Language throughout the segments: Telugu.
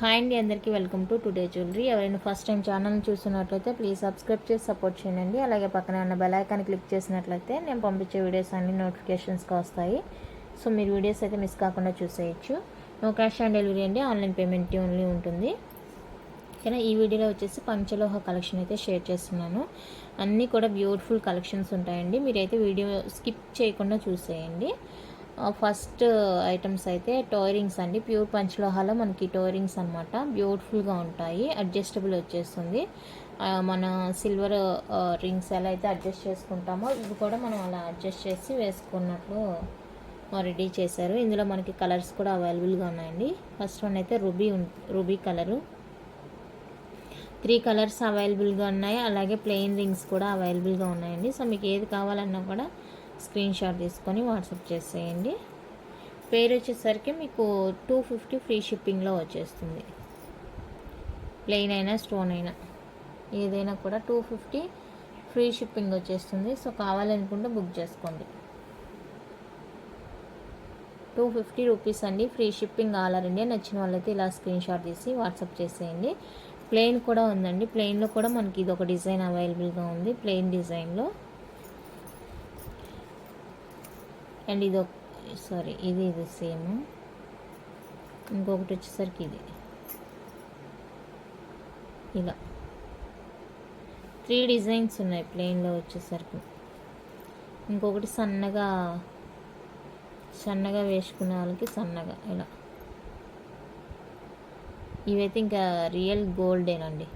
హాయ్ అండి, అందరికీ వెల్కమ్ టు టుడే జ్యువెలరీ. ఎవరైనా ఫస్ట్ టైం ఛానల్ని చూస్తున్నట్లయితే ప్లీజ్ సబ్స్క్రైబ్ చేసి సపోర్ట్ చేయండి. అలాగే పక్కన ఉన్న బెల్ ఐకాన్ క్లిక్ చేసినట్లయితే నేను పంపించే వీడియోస్ అన్ని నోటిఫికేషన్స్గా వస్తాయి. సో మీరు వీడియోస్ అయితే మిస్ కాకుండా చూసేయచ్చు. నో క్యాష్ ఆన్ డెలివరీ అండి, ఆన్లైన్ పేమెంట్ ఓన్లీ ఉంటుంది. ఓకేనా. ఈ వీడియోలో వచ్చేసి పంచలోహ కలెక్షన్ అయితే షేర్ చేస్తున్నాను. అన్నీ కూడా బ్యూటిఫుల్ కలెక్షన్స్ ఉంటాయండి. మీరైతే వీడియో స్కిప్ చేయకుండా చూసేయండి. ఫస్ట్ ఐటమ్స్ అయితే టోరింగ్స్ అండి. ప్యూర్ పంచలోహాలో మనకి టోరింగ్స్ అనమాట. బ్యూటిఫుల్గా ఉంటాయి. అడ్జస్టబుల్ వచ్చేస్తుంది. మన సిల్వర్ రింగ్స్ ఎలా అయితే అడ్జస్ట్ చేసుకుంటామో ఇవి కూడా మనం అలా అడ్జస్ట్ చేసి వేసుకున్నట్లు రెడీ చేశారు. ఇందులో మనకి కలర్స్ కూడా అవైలబుల్గా ఉన్నాయండి. ఫస్ట్ వన్ అయితే రూబీ కలరు. 3 కలర్స్ అవైలబుల్గా ఉన్నాయి. అలాగే ప్లెయిన్ రింగ్స్ కూడా అవైలబుల్గా ఉన్నాయండి. సో మీకు ఏది కావాలన్నా కూడా స్క్రీన్ షాట్ తీసుకొని వాట్సాప్ చేసేయండి. పేరు వచ్చేసరికి మీకు 250 ఫ్రీ షిప్పింగ్లో వచ్చేస్తుంది. ప్లెయిన్ అయినా స్టోన్ అయినా ఏదైనా కూడా 250 ఫ్రీ షిప్పింగ్ వచ్చేస్తుంది. సో కావాలనుకుంటే బుక్ చేసుకోండి. 250 రూపీస్ అండి, free shipping all over India. నచ్చిన వాళ్ళైతే ఇలా స్క్రీన్ షాట్ తీసి వాట్సాప్ చేసేయండి. ప్లెయిన్ కూడా ఉందండి. ప్లెయిన్లో కూడా మనకి ఇది ఒక డిజైన్ అవైలబుల్గా ఉంది. ప్లెయిన్ డిజైన్లో అండ్ ఇది ఇది సేమ్. ఇంకొకటి వచ్చేసరికి ఇది ఇలా 3 డిజైన్స్ ఉన్నాయి ప్లెయిన్లో వచ్చేసరికి. ఇంకొకటి సన్నగా వేసుకునే వాళ్ళకి సన్నగా ఇలా. ఇవైతే ఇంకా రియల్ గోల్డేనండి.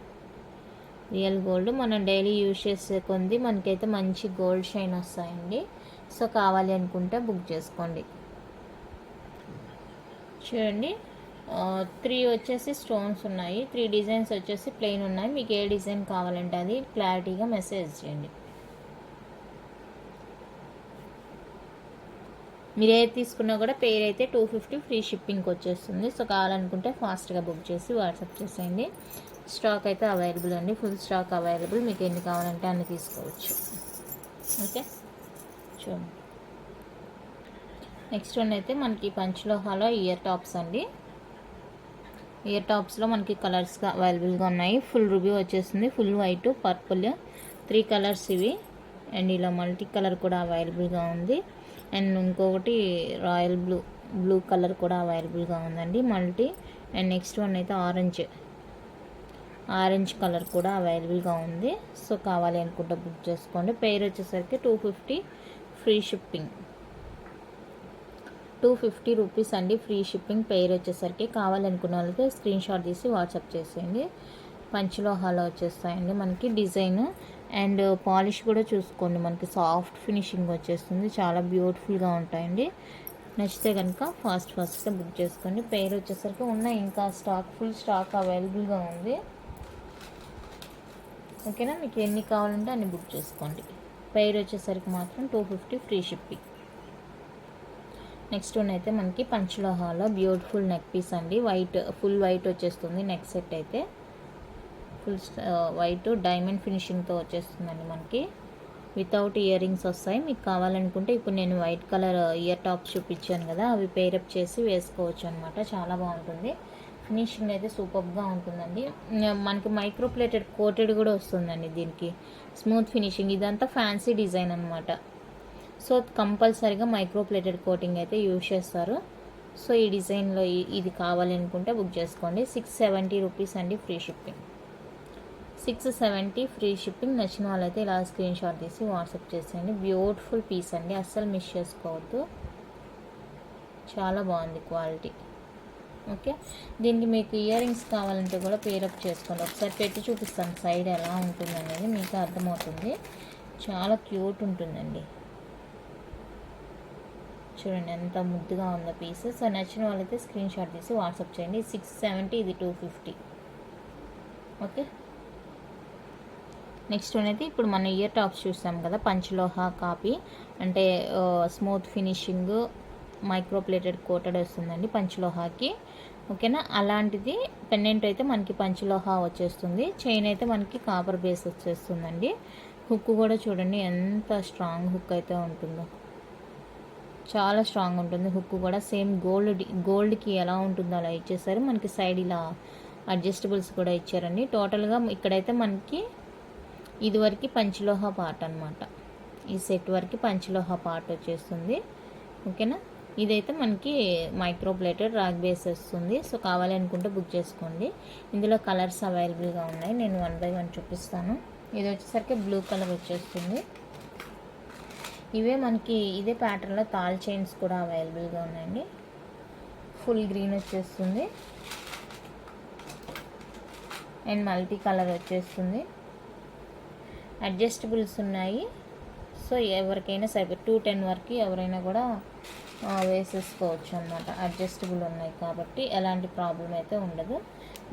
రియల్ గోల్డ్ మనం డైలీ యూజ్ చేసే కొంది మనకైతే మంచి గోల్డ్ షైన్ వస్తాయండి. సో కావాలి అనుకుంటే బుక్ చేసుకోండి. చూడండి, 3 వచ్చేసి స్టోన్స్ ఉన్నాయి. 3 డిజైన్స్ వచ్చేసి ప్లెయిన్ ఉన్నాయి. మీకు ఏ డిజైన్ కావాలంటే అది క్లారిటీగా మెసేజ్ చేయండి. మీరు ఏది తీసుకున్నా కూడా పేరు అయితే 250 ఫ్రీ షిప్పింగ్కి వచ్చేస్తుంది. సో కావాలనుకుంటే ఫాస్ట్గా బుక్ చేసి వాట్సాప్ చేసేయండి. స్టాక్ అయితే అవైలబుల్ అండి, ఫుల్ స్టాక్ అవైలబుల్. మీకు ఎన్ని కావాలంటే అన్ని తీసుకోవచ్చు. ఓకే, చూడండి. నెక్స్ట్ వన్ అయితే మనకి పంచలోహాలో ఇయర్ టాప్స్ అండి. ఇయర్ టాప్స్లో మనకి కలర్స్గా అవైలబుల్గా ఉన్నాయి. ఫుల్ రూబీ వచ్చేస్తుంది, ఫుల్ వైట్, పర్పుల్, 3 కలర్స్ ఇవి. అండ్ ఇలా మల్టీ కలర్ కూడా అవైలబుల్గా ఉంది. అండ్ ఇంకొకటి రాయల్ బ్లూ కలర్ కూడా అవైలబుల్గా ఉందండి, మల్టీ. అండ్ నెక్స్ట్ వన్ అయితే ఆరెంజ్ కలర్ కూడా అవైలబుల్గా ఉంది. సో కావాలి అనుకుంటే బుక్ చేసుకోండి. పేరు వచ్చేసరికి 250 ఫ్రీ షిప్పింగ్. 250 రూపీస్ అండి, ఫ్రీ షిప్పింగ్. పేరు వచ్చేసరికి కావాలనుకున్న వాళ్ళకి స్క్రీన్ షాట్ తీసి వాట్సాప్ చేసేయండి. పంచలోహాలో వచ్చేస్తాయండి మనకి డిజైన్. అండ్ పాలిష్ కూడా చూసుకోండి, మనకి సాఫ్ట్ ఫినిషింగ్ వచ్చేస్తుంది. చాలా బ్యూటిఫుల్గా ఉంటాయండి. నచ్చితే కనుక ఫాస్ట్గా బుక్ చేసుకోండి. పేరు వచ్చేసరికి ఉన్నాయి, ఇంకా ఫుల్ స్టాక్ అవైలబుల్గా ఉంది. ఓకేనా. మీకు ఎన్ని కావాలంటే అన్ని బుక్ చేసుకోండి. పేరు వచ్చేసరికి మాత్రం 250 ఫ్రీ షిప్పింగ్. నెక్స్ట్ వన్ అయితే మనకి పంచలోహాలో బ్యూటిఫుల్ నెక్ పీస్ అండి. ఫుల్ వైట్ వచ్చేస్తుంది. నెక్ సెట్ అయితే ఫుల్ వైట్ డైమండ్ ఫినిషింగ్తో వచ్చేస్తుందండి మనకి. వితౌట్ ఇయర్ రింగ్స్ వస్తాయి. మీకు కావాలనుకుంటే ఇప్పుడు నేను వైట్ కలర్ ఇయర్ టాప్స్ చూపించాను కదా, అవి పేరప్ చేసి వేసుకోవచ్చు అనమాట. చాలా బాగుంటుంది. ఫినిషింగ్ అయితే సూపర్గా ఉంటుందండి. మనకి మైక్రో ప్లేటెడ్ కోటెడ్ కూడా వస్తుందండి దీనికి. Smooth finishing. ఇదంతా ఫ్యాన్సీ డిజైన్ అనమాట. సో కంపల్సరీగా మైక్రో ప్లేటెడ్ కోటింగ్ అయితే యూజ్ చేస్తారు. సో ఈ డిజైన్లో ఇది కావాలనుకుంటే బుక్ చేసుకోండి. 670 రూపీస్ అండి, ఫ్రీ షిప్పింగ్. 670 free shipping. నచ్చిన వాళ్ళైతే ఇలా స్క్రీన్ షాట్ తీసి వాట్సాప్ చేసేయండి. బ్యూటిఫుల్ పీస్ అండి, అస్సలు మిస్ చేసుకోవద్దు. చాలా బాగుంది క్వాలిటీ. ఓకే. దీనికి మీకు ఇయర్ రింగ్స్ కావాలంటే కూడా పేరప్ చేసుకోండి. ఒకసారి పెట్టి చూపిస్తాను సైడ్ ఎలా ఉంటుంది అనేది, మీకు అర్థమవుతుంది. చాలా క్యూట్ ఉంటుందండి. చూడండి ఎంత ముద్దుగా ఉందో పీస్. సో నచ్చిన వాళ్ళైతే స్క్రీన్ షాట్ తీసి వాట్సాప్ చేయండి. 670, ఇది 250. ఓకే. నెక్స్ట్ వన్ అయితే ఇప్పుడు మన ఇయర్ టాప్స్ చూస్తాం కదా, పంచలోహ కాపీ. అంటే smooth finishing micro plated coated వస్తుందండి పంచలోహాకి. ఓకేనా. అలాంటిది పెండెంట్ అయితే మనకి పంచలోహ వచ్చేస్తుంది. చైన్ అయితే మనకి కాపర్ బేస్ వచ్చేస్తుందండి. హుక్ కూడా చూడండి ఎంత స్ట్రాంగ్ హుక్ అయితే ఉంటుందో. చాలా స్ట్రాంగ్ ఉంటుంది. హుక్ కూడా సేమ్ గోల్డ్కి ఎలా ఉంటుందో అలా ఇచ్చేసారు. మనకి సైడ్ ఇలా అడ్జస్టబుల్స్ కూడా ఇచ్చారండి. టోటల్గా ఇక్కడైతే మనకి ఇదివరకు పంచలోహ పార్ట్ అనమాట. ఈ సెట్ వరకు పంచలోహ పార్ట్ వచ్చేస్తుంది. ఓకేనా. ఇదైతే మనకి మైక్రో ప్లేటెడ్ రాగ్ బేస్ వస్తుంది. సో కావాలి అనుకుంటే బుక్ చేసుకోండి. ఇందులో కలర్స్ అవైలబుల్గా ఉన్నాయి. నేను 1 by 1 చూపిస్తాను. ఇది వచ్చేసరికి బ్లూ కలర్ వచ్చేస్తుంది. ఇవే మనకి ఇదే ప్యాటర్న్లో తాల్ చైన్స్ కూడా అవైలబుల్గా ఉన్నాయండి. ఫుల్ గ్రీన్ వచ్చేస్తుంది అండ్ మల్టీ కలర్ వచ్చేస్తుంది. అడ్జస్టబుల్స్ ఉన్నాయి. సో ఎవరికైనా సరే 210 వరకు ఎవరైనా కూడా వేసేసుకోవచ్చు అనమాట. అడ్జస్టబుల్ ఉన్నాయి కాబట్టి ఎలాంటి ప్రాబ్లం అయితే ఉండదు.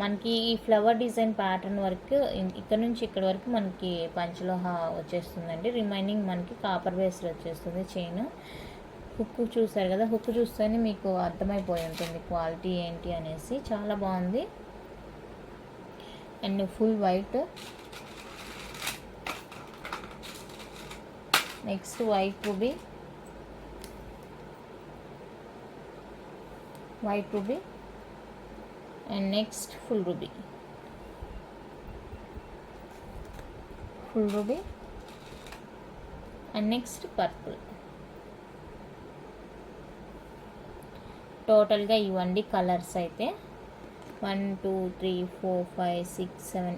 మనకి ఈ ఫ్లవర్ డిజైన్ ప్యాటర్న్ వరకు ఇక్కడ నుంచి ఇక్కడ వరకు మనకి పంచలోహ వచ్చేస్తుందండి. రిమైనింగ్ మనకి కాపర్ బేస్డ్ వచ్చేస్తుంది చైన్. హుక్ చూసారు కదా, హుక్ చూస్తేనే మీకు అర్థమైపోయి ఉంటుంది క్వాలిటీ ఏంటి అనేసి. చాలా బాగుంది and full white. Next white ruby, and next full ruby and next purple. టోటల్గా ఇవ్వండి కలర్స్ అయితే 1 2 3 4 5 6 7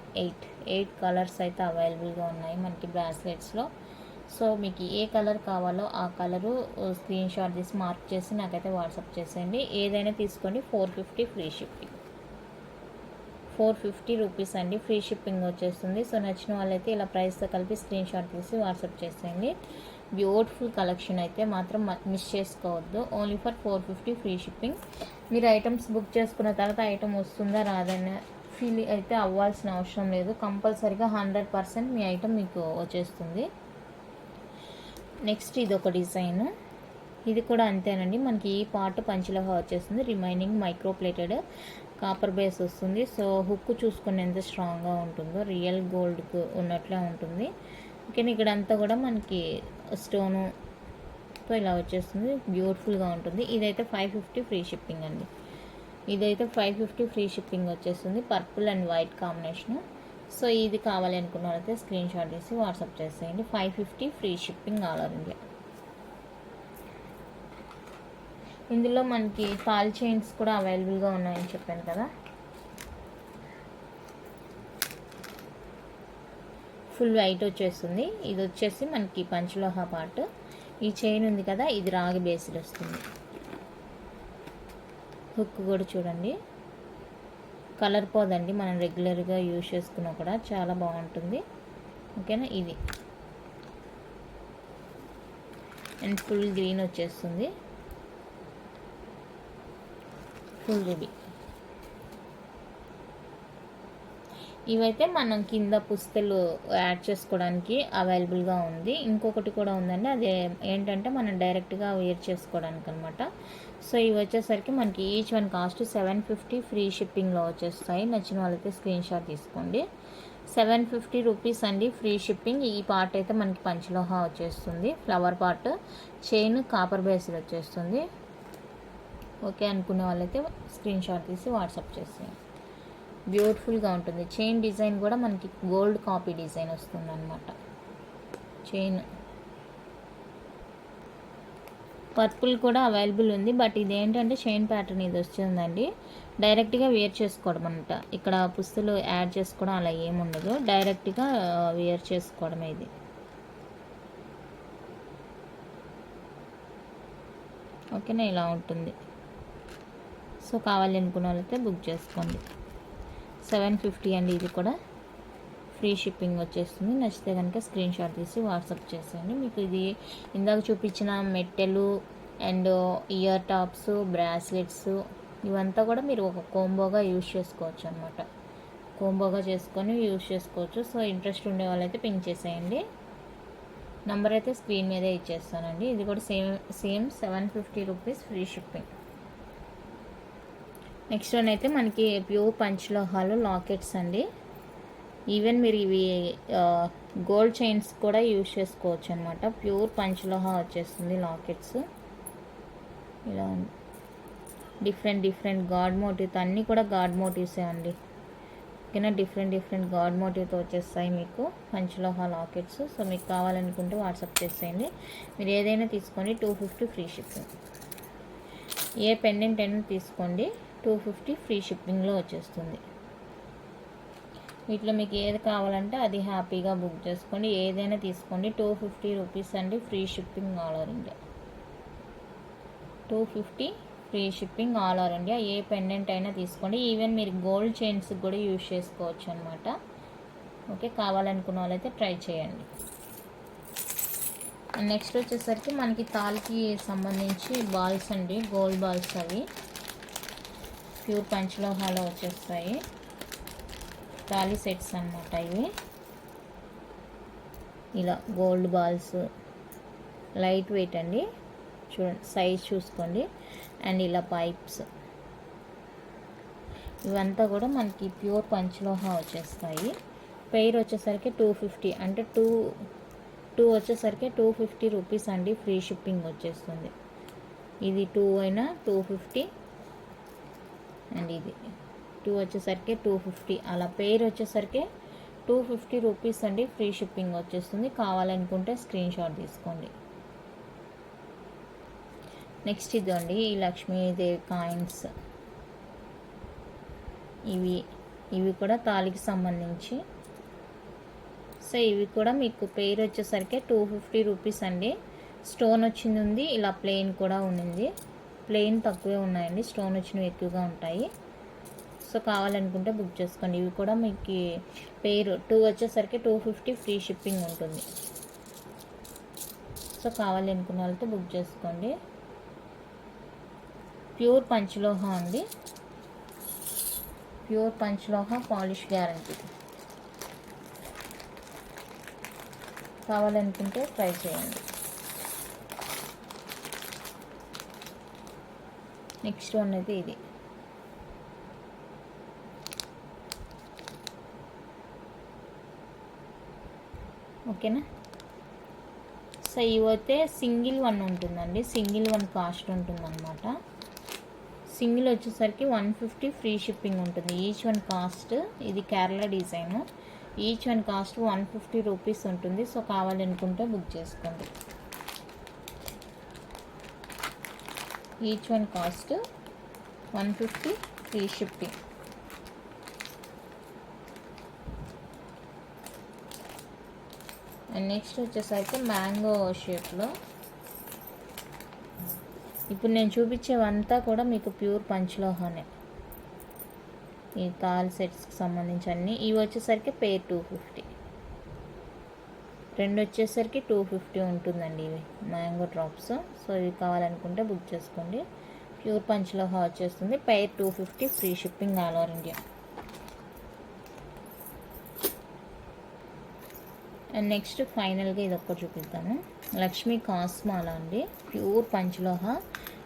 8 కలర్స్ అయితే అవైలబుల్గా ఉన్నాయి మనకి బ్రాస్లెట్స్లో. సో మీకు ఏ కలర్ కావాలో ఆ కలరు స్క్రీన్ షాట్ తీసి మార్క్ చేసి నాకైతే వాట్సాప్ చేసేయండి. ఏదైనా తీసుకోండి. 450 ఫ్రీ షిప్పింగ్, 450 రూపీస్ అండి ఫ్రీ షిప్పింగ్ వచ్చేస్తుంది. సో నచ్చిన వాళ్ళైతే ఇలా ప్రైస్తో కలిపి స్క్రీన్ షాట్ తీసి వాట్సాప్ చేసేయండి. బ్యూటిఫుల్ కలెక్షన్ అయితే మాత్రం మిస్ చేసుకోవద్దు. Only for 450 free shipping. మీరు ఐటమ్స్ బుక్ చేసుకున్న తర్వాత ఐటమ్ వస్తుందా రాదన్న ఫీల్ అయితే అవ్వాల్సిన అవసరం లేదు. కంపల్సరీగా 100% మీ ఐటమ్ మీకు వచ్చేస్తుంది. నెక్స్ట్ ఇది ఒక డిజైన్. ఇది కూడా అంతేనండి. మనకి ఈ పార్ట్ పంచలోహ వచ్చేస్తుంది. Remaining micro plated copper base వస్తుంది. సో హుక్ చూసుకుని ఎంత స్ట్రాంగ్గా ఉంటుందో రియల్ గోల్డ్కు ఉన్నట్లే ఉంటుంది. ఓకేనా. ఇక్కడ అంతా కూడా మనకి స్టోనుతో ఇలా వచ్చేస్తుంది. బ్యూటిఫుల్గా ఉంటుంది. ఇదైతే 550 ఫ్రీ షిప్పింగ్ అండి. ఇదైతే 550 ఫ్రీ షిప్పింగ్ వచ్చేస్తుంది. Purple and white combination. So ఇది కావాలి అనుకున్న వాళ్ళైతే స్క్రీన్ షాట్ తీసి వాట్సాప్ చేసేయండి. 550 free shipping all over India. ఇందులో మనకి తాల్ చైన్స్ కూడా అవైలబుల్గా ఉన్నాయని చెప్పాను కదా. ఫుల్ వైట్ వచ్చేస్తుంది. ఇది వచ్చేసి మనకి పంచలోహ పార్ట్. ఈ చైన్ ఉంది కదా, ఇది రాగి బేస్డ్ వస్తుంది. హుక్ కూడా చూడండి, కలర్ పోదండి. మనం రెగ్యులర్గా యూజ్ చేసుకున్నా కూడా చాలా బాగుంటుంది. ఓకేనా. ఇది అండ్ ఫుల్ గ్రీన్ వచ్చేస్తుంది. Full ruby. ఇవైతే మనం కింద పుస్తలు యాడ్ చేసుకోవడానికి అవైలబుల్గా ఉంది. ఇంకొకటి కూడా ఉందండి. అది ఏంటంటే మనం డైరెక్ట్గా వేర్ చేసుకోవడానికి అనమాట. సో ఇవి వచ్చేసరికి మనకి ఈచ్ వన్ కాస్ట్ 750 ఫ్రీ షిప్పింగ్లో వచ్చేస్తాయి. నచ్చిన వాళ్ళైతే స్క్రీన్ షాట్ తీసుకోండి. 750 రూపీస్ అండి ఫ్రీ షిప్పింగ్. ఈ పార్ట్ అయితే మనకి పంచలోహ వచ్చేస్తుంది. Flower part, chain copper based వచ్చేస్తుంది. ఓకే అనుకునే వాళ్ళైతే స్క్రీన్ షాట్ తీసి వాట్సాప్ చేసేయండి. బ్యూటిఫుల్గా ఉంటుంది. చైన్ డిజైన్ కూడా మనకి గోల్డ్ కాపీ డిజైన్ వస్తుంది అనమాట. చైన్ పర్పుల్ కూడా అవైలబుల్ ఉంది. బట్ ఇదేంటంటే చైన్ ప్యాటర్న్ ఇది వస్తుందండి. డైరెక్ట్గా వేర్ చేసుకోవడం అనమాట. ఇక్కడ పుస్తలు యాడ్ చేసుకోవడం అలా ఏముండదు. డైరెక్ట్గా వేర్ చేసుకోవడమే ఇది. ఓకేనా. ఇలా ఉంటుంది. సో కావాలి అనుకున్న వాళ్ళైతే బుక్ చేసుకోండి. 750 అండి. ఇది కూడా ఫ్రీ షిప్పింగ్ వచ్చేస్తుంది. నచ్చితే కనుక స్క్రీన్ షాట్ తీసి వాట్సాప్ చేసేయండి. మీకు ఇది ఇందాక చూపించిన మెట్టెలు అండ్ ఇయర్ టాప్స్, బ్రాస్లెట్స్ ఇవంతా కూడా మీరు ఒక కోంబోగా యూజ్ చేసుకోవచ్చు అనమాట. కోంబోగా చేసుకొని యూజ్ చేసుకోవచ్చు. సో ఇంట్రెస్ట్ ఉండే వాళ్ళైతే పింక్ చేసేయండి. నంబర్ అయితే స్క్రీన్ మీదే ఇచ్చేస్తానండి. ఇది కూడా same 750 rupees free shipping. Next one అయితే మనకి ప్యూర్ పంచలోహాలు లాకెట్స్ అండి. ఈవెన్ మీరు ఇవి గోల్డ్ చైన్స్ కూడా యూజ్ చేసుకోవచ్చు అనమాట. ప్యూర్ పంచలోహ వచ్చేస్తుంది లాకెట్స్. ఇలా డిఫరెంట్ గాడ్ మోటివ్తో, అన్నీ కూడా గాడ్ మోటివ్సే అండి. ఓకేనా, డిఫరెంట్ గాడ్ మోటివ్తో వచ్చేస్తాయి మీకు పంచలోహ లాకెట్స్. సో మీకు కావాలనుకుంటే వాట్సాప్ చేసేయండి. మీరు ఏదైనా తీసుకోండి, 250 ఫ్రీ షిప్పింగ్. ఏ పెండెంట్ అయినా తీసుకోండి, 250 ఫ్రీ షిప్పింగ్లో వచ్చేస్తుంది. వీటిలో మీకు ఏది కావాలంటే అది హ్యాపీగా బుక్ చేసుకోండి. ఏదైనా తీసుకోండి, 250 రూపీస్ అండి, free shipping all over India. 250 free shipping all over India. ఏ పెండెంట్ అయినా తీసుకోండి. ఈవెన్ మీరు గోల్డ్ చైన్స్ కూడా యూజ్ చేసుకోవచ్చు అనమాట. ఓకే, కావాలనుకున్న వాళ్ళైతే ట్రై చేయండి. నెక్స్ట్ వచ్చేసరికి మనకి తాళికి సంబంధించి బాల్స్ అండి, గోల్డ్ బాల్స్. అవి ప్యూర్ పంచలోహాలో వచ్చేస్తాయి, తాళి సెట్స్ అన్నమాట ఇవి. ఇలా గోల్డ్ బాల్స్, లైట్ వెయిట్ అండి, చూడండి సైజ్ చూసుకోండి. అండ్ ఇలా పైప్స్, ఇవంతా కూడా మనకి ప్యూర్ పంచలోహ వచ్చేస్తాయి. పెయిర్ వచ్చేసరికి 250, అంటే టూ వచ్చేసరికి 250 రూపీస్ అండి, ఫ్రీ షిప్పింగ్ వచ్చేస్తుంది. ఇది 2 అయినా 250, అండ్ ఇది 2 వచ్చేసరికి 250. అలా పెయిర్ వచ్చేసరికి 250 రూపీస్ అండి, ఫ్రీ షిప్పింగ్ వచ్చేస్తుంది. కావాలనుకుంటే స్క్రీన్ షాట్ తీసుకోండి. నెక్స్ట్ ఇదండి, ఈ లక్ష్మీదేవి కాయిన్స్. ఇవి కూడా తాళికి సంబంధించి. సో ఇవి కూడా మీకు పెయిర్ వచ్చేసరికి 250 రూపీస్ అండి. స్టోన్ వచ్చింది ఉంది, ఇలా ప్లెయిన్ కూడా ఉంది. ప్లెయిన్ తక్కువే ఉన్నాయండి, స్టోన్ వచ్చినవి ఎక్కువగా ఉంటాయి. సో కావాలనుకుంటే బుక్ చేసుకోండి. ఇవి కూడా మీకు పెయిర్ 2 వచ్చేసరికి 250 ఫ్రీ షిప్పింగ్ ఉంటుంది. సో కావాలనుకున్న వాళ్ళతో బుక్ చేసుకోండి. ప్యూర్ పంచలోహ అండి, ప్యూర్ పంచలోహ, పాలిష్ గ్యారంటీ. కావాలనుకుంటే ట్రై చేయండి. నెక్స్ట్ వన్ అయితే ఇది. ఓకేనా, సో ఇవైతే సింగిల్ వన్ ఉంటుందండి, సింగిల్ వన్ కాస్ట్ ఉంటుందన్నమాట. సింగిల్ వచ్చేసరికి 150 ఫ్రీ షిప్పింగ్ ఉంటుంది. ఈచ్ వన్ కాస్ట్, ఇది Kerala design, each one cost 150 rupees ఉంటుంది. సో కావాలనుకుంటే బుక్ చేసుకోండి. Each one cost 150 free shipping. And next వచ్చేసరికి మ్యాంగో షేప్లో. ఇప్పుడు నేను చూపించేవంతా కూడా మీకు ప్యూర్ పంచలోహనే, ఈ తాల్ సెట్స్కి సంబంధించి అన్నీ. ఇవి వచ్చేసరికి పెయిర్ 250, రెండు వచ్చేసరికి 250 ఉంటుందండి. ఇవి మ్యాంగో డ్రాప్స్. సో ఇవి కావాలనుకుంటే బుక్ చేసుకోండి. ప్యూర్ పంచలోహ వచ్చేస్తుంది, pair 250 free shipping all over India. And next ఫైనల్గా ఇది ఒక్కటి చూపిస్తాను. లక్ష్మీ కాస్మాల అండి, ప్యూర్ పంచలోహ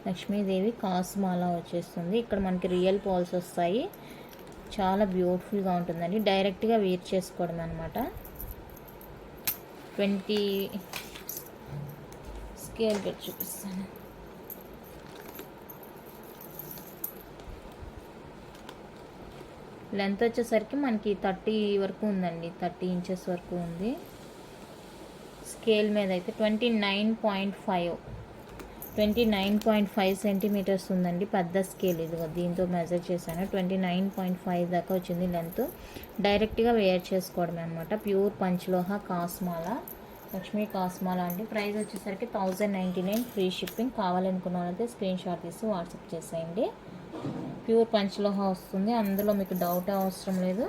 లక్ష్మీదేవి కాస్మాల వచ్చేస్తుంది. ఇక్కడ మనకి రియల్ పాల్స్ వస్తాయి, చాలా బ్యూటిఫుల్గా ఉంటుందండి. డైరెక్ట్గా వేర్ చేసుకోవడం అనమాట. 20 స్కేల్ పెట్టి చూపిస్తాను. లెంత్ వచ్చేసరికి మనకి 30 వరకు ఉందండి, 30 ఇంచెస్ వరకు ఉంది. స్కేల్ మీద అయితే 29.5 సెంటీమీటర్స్ ఉందండి, పెద్ద స్కేల్. ఇది దీంతో మెజర్ చేశాను, 29.5 దాకా వచ్చింది లెంత్. డైరెక్ట్గా వేర్ చేసుకోవడమే అనమాట. ప్యూర్ పంచలోహ కాస్మాల, లక్ష్మీ కాస్మాల అండి. ప్రైస్ వచ్చేసరికి 1099 ఫ్రీ షిప్పింగ్. కావాలనుకున్న వాళ్ళైతే స్క్రీన్ షాట్ తీసి వాట్సాప్ చేసేయండి. ప్యూర్ పంచలోహ వస్తుంది, అందులో మీకు డౌట్ అవసరం లేదు.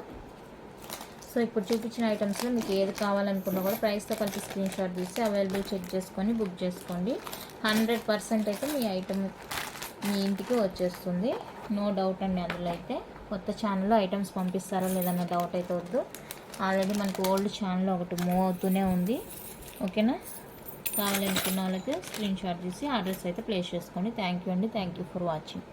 సో ఇప్పుడు చూపించిన ఐటమ్స్లో మీకు ఏది కావాలనుకున్నా కూడా ప్రైస్తో కలిపి స్క్రీన్ షాట్ తీసి అవైలబుల్ చెక్ చేసుకొని బుక్ చేసుకోండి. 100% అయితే మీ ఐటమ్ మీ ఇంటికి వచ్చేస్తుంది, నో డౌట్ అండి. అందులో అయితే కొత్త ఛానల్లో ఐటమ్స్ పంపిస్తారో లేదన్న డౌట్ అయితే వద్దు. ఆల్రెడీ మనకు ఓల్డ్ ఛానల్ ఒకటి మూవ్ అవుతూనే ఉంది. ఓకేనా, కావాలనుకున్న వాళ్ళకి స్క్రీన్ షాట్ తీసి ఆర్డర్స్ అయితే ప్లేస్ చేసుకోండి. థ్యాంక్ యూ అండి, థ్యాంక్ యూ ఫర్ వాచింగ్.